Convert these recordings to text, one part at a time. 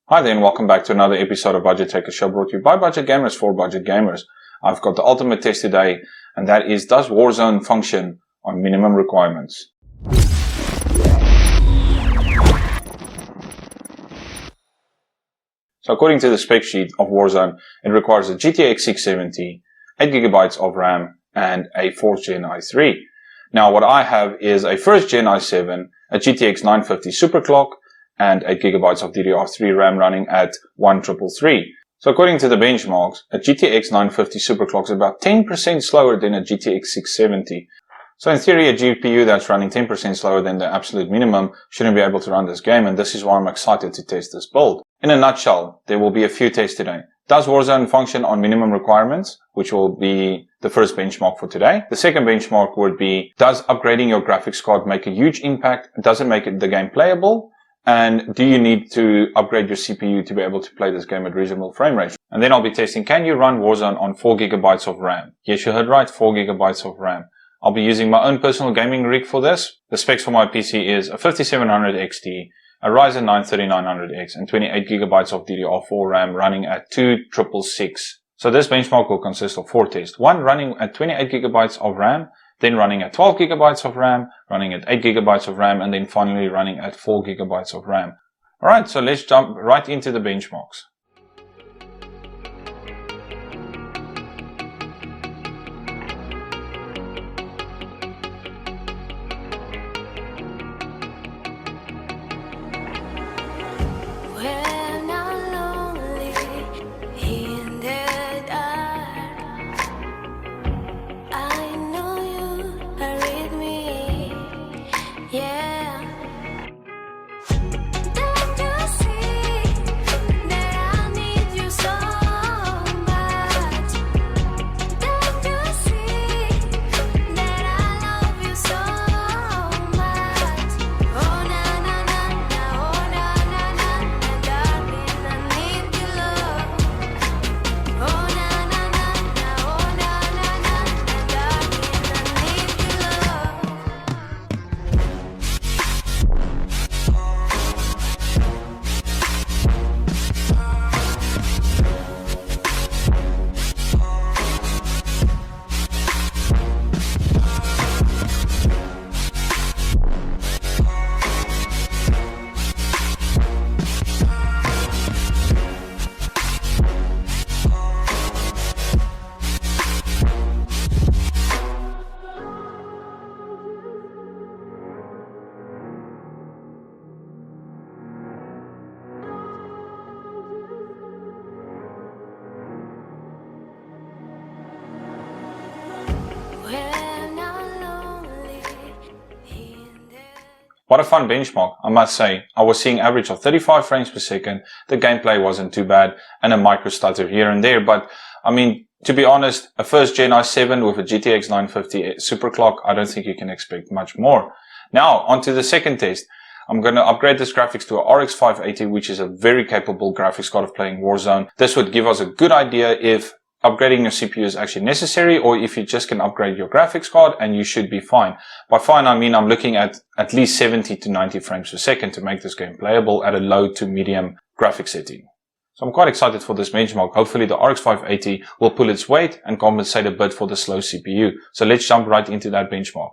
Hi there and welcome back to another episode of Budget Taker Show, brought to you by Budget Gamers for Budget Gamers. I've got the ultimate test today, and that is, does Warzone function on minimum requirements? So according to the spec sheet of Warzone, it requires a GTX 670, 8GB of RAM, and a 4th Gen i3. Now what I have is a 1st Gen i7, a GTX 950 superclock, and 8GB of DDR3 RAM running at 1333. So according to the benchmarks, a GTX 950 superclock is about 10% slower than a GTX 670. So in theory, a GPU that's running 10% slower than the absolute minimum shouldn't be able to run this game, and this is why I'm excited to test this build. In a nutshell, there will be a few tests today. Does Warzone function on minimum requirements, which will be the first benchmark for today? The second benchmark would be, does upgrading your graphics card make a huge impact? Does it make the game playable? And do you need to upgrade your CPU to be able to play this game at reasonable frame rate? And then I'll be testing, can you run Warzone on 4GB of RAM? Yes, you heard right, 4GB of RAM. I'll be using my own personal gaming rig for this. The specs for my PC is a 5700 XT, a Ryzen 9 3900X, and 28GB of DDR4 RAM running at 2666. So this benchmark will consist of 4 tests. One running at 28GB of RAM, then running at 12GB of RAM, running at 8GB of RAM, and then finally running at 4GB of RAM. Alright, so let's jump right into the benchmarks. What a fun benchmark, I must say. I was seeing average of 35 frames per second, the gameplay wasn't too bad, and a micro stutter here and there, but I mean, to be honest, a 1st Gen i7 with a GTX 950 superclock, I don't think you can expect much more. Now, on to the second test. I'm going to upgrade this graphics to a RX 580, which is a very capable graphics card of playing Warzone. This would give us a good idea if upgrading your CPU is actually necessary, or if you just can upgrade your graphics card and you should be fine. By fine, I mean I'm looking at least 70 to 90 frames per second to make this game playable at a low to medium graphics setting. So I'm quite excited for this benchmark. Hopefully the RX 580 will pull its weight and compensate a bit for the slow CPU. So let's jump right into that benchmark.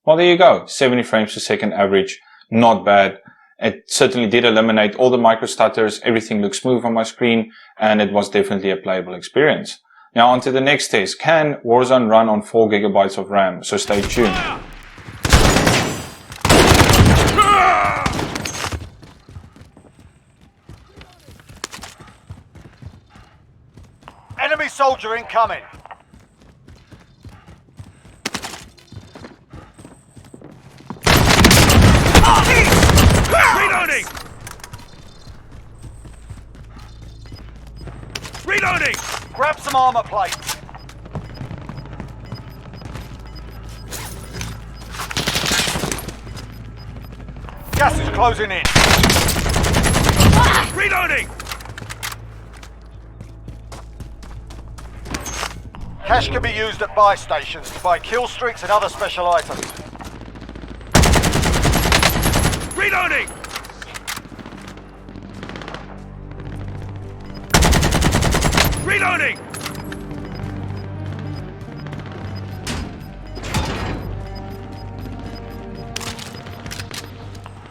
Well, there you go. 70 frames per second average. Not bad. It certainly did eliminate all the micro stutters. Everything looked smooth on my screen, and it was definitely a playable experience. Now on to the next test. Can Warzone run on 4 GB of RAM? So stay tuned. Enemy soldier incoming. Reloading! Reloading! Grab some armor plates. Gas is closing in. Reloading! Cash can be used at buy stations to buy kill streaks and other special items. Reloading! Reloading!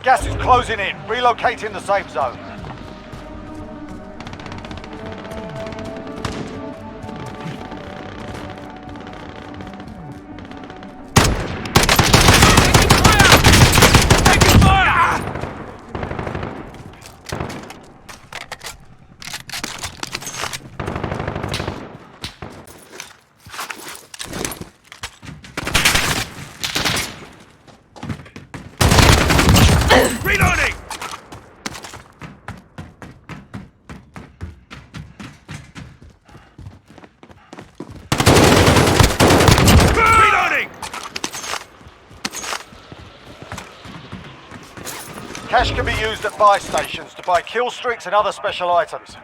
Gas is closing in. Relocating the safe zone. Taking fire! Reloading! Reloading! Cash can be used at buy stations to buy kill streaks and other special items.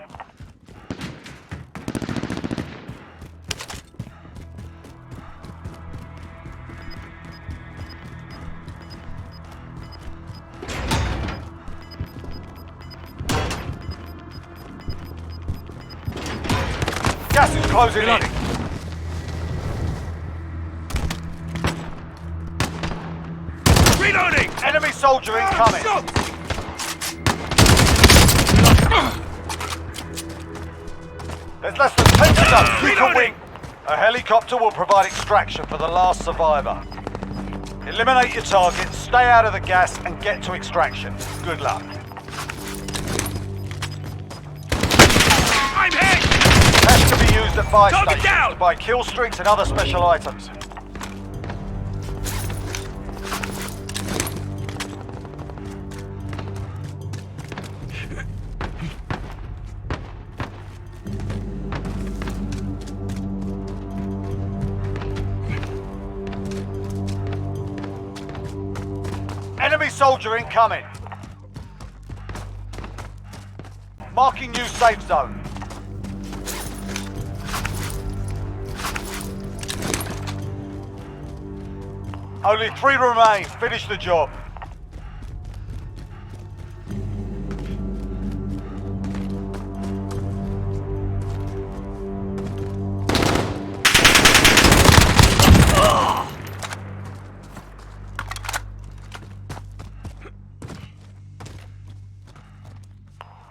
Gas is closing in. Reloading! Enemy soldier incoming. There's less than 10 to go. You can Reloading! win. A helicopter will provide extraction for the last survivor. Eliminate your targets, stay out of the gas, and get to extraction. Good luck. I'm hit! Cash can be used at buy Target stations down! to buy kill streaks and other special items. Enemy soldier incoming. Marking new safe zone. Only 3 remain. Finish the job.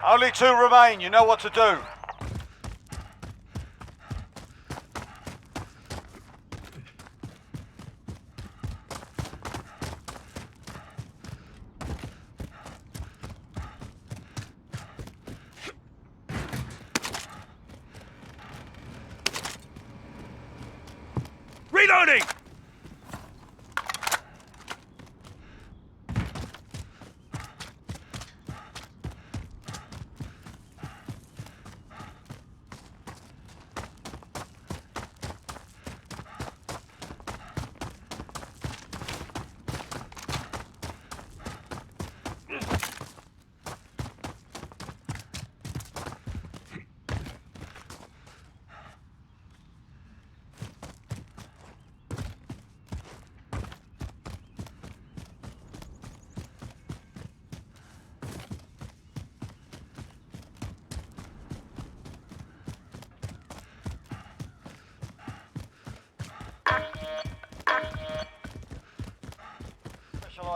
Only 2 remain. You know what to do. Reloading!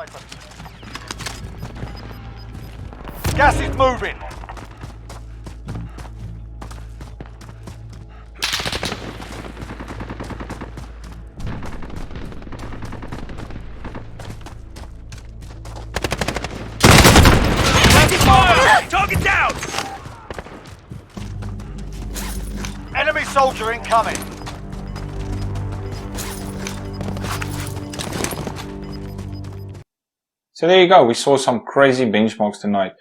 items. Gas is moving. Target down! Enemy soldier incoming. So there you go. We saw some crazy benchmarks tonight.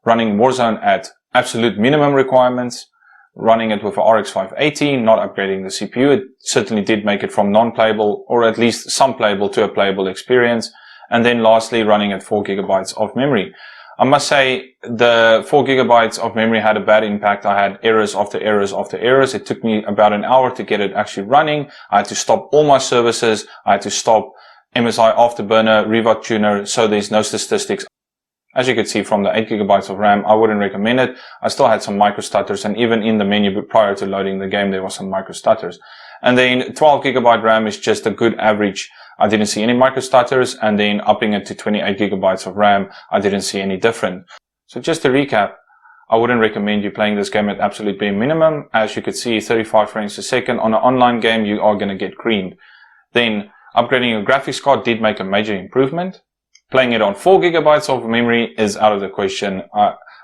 Running Warzone at absolute minimum requirements. Running it with a RX 580, not upgrading the CPU. It certainly did make it from non-playable, or at least some playable, to a playable experience. And then lastly, running at 4 gigabytes of memory. I must say, the 4 gigabytes of memory had a bad impact. I had errors after errors after errors. It took me about an hour to get it actually running. I had to stop all my services. I had to stop MSI Afterburner, Revat Tuner, so there's no statistics. As you could see from the 8 gigabytes of RAM, I wouldn't recommend it. I still had some micro stutters, and even in the menu prior to loading the game, there was some micro stutters. And then 12 gigabyte RAM is just a good average. I didn't see any micro stutters, and then upping it to 28 gigabytes of RAM, I didn't see any different. So just to recap, I wouldn't recommend you playing this game at absolute bare minimum. As you could see, 35 frames a second. On an online game, you are going to get creamed. Then upgrading your graphics card did make a major improvement. Playing it on 4 gigabytes of memory is out of the question.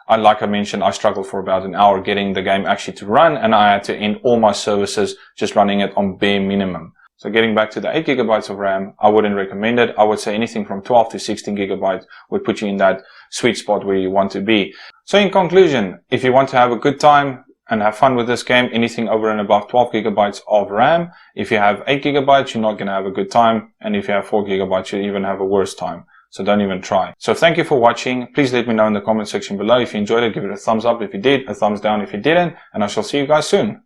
Like I mentioned, I struggled for about an hour getting the game actually to run, and I had to end all my services just running it on bare minimum. So getting back to the 8 gigabytes of RAM, I wouldn't recommend it. I would say anything from 12 to 16 gigabytes would put you in that sweet spot where you want to be. So in conclusion, if you want to have a good time and have fun with this game, anything over and above 12 gigabytes of RAM. If you have 8 gigabytes, you're not going to have a good time. And if you have 4 gigabytes, you'll even have a worse time. So don't even try. So thank you for watching. Please let me know in the comment section below if you enjoyed it. Give it a thumbs up if you did, a thumbs down if you didn't, and I shall see you guys soon.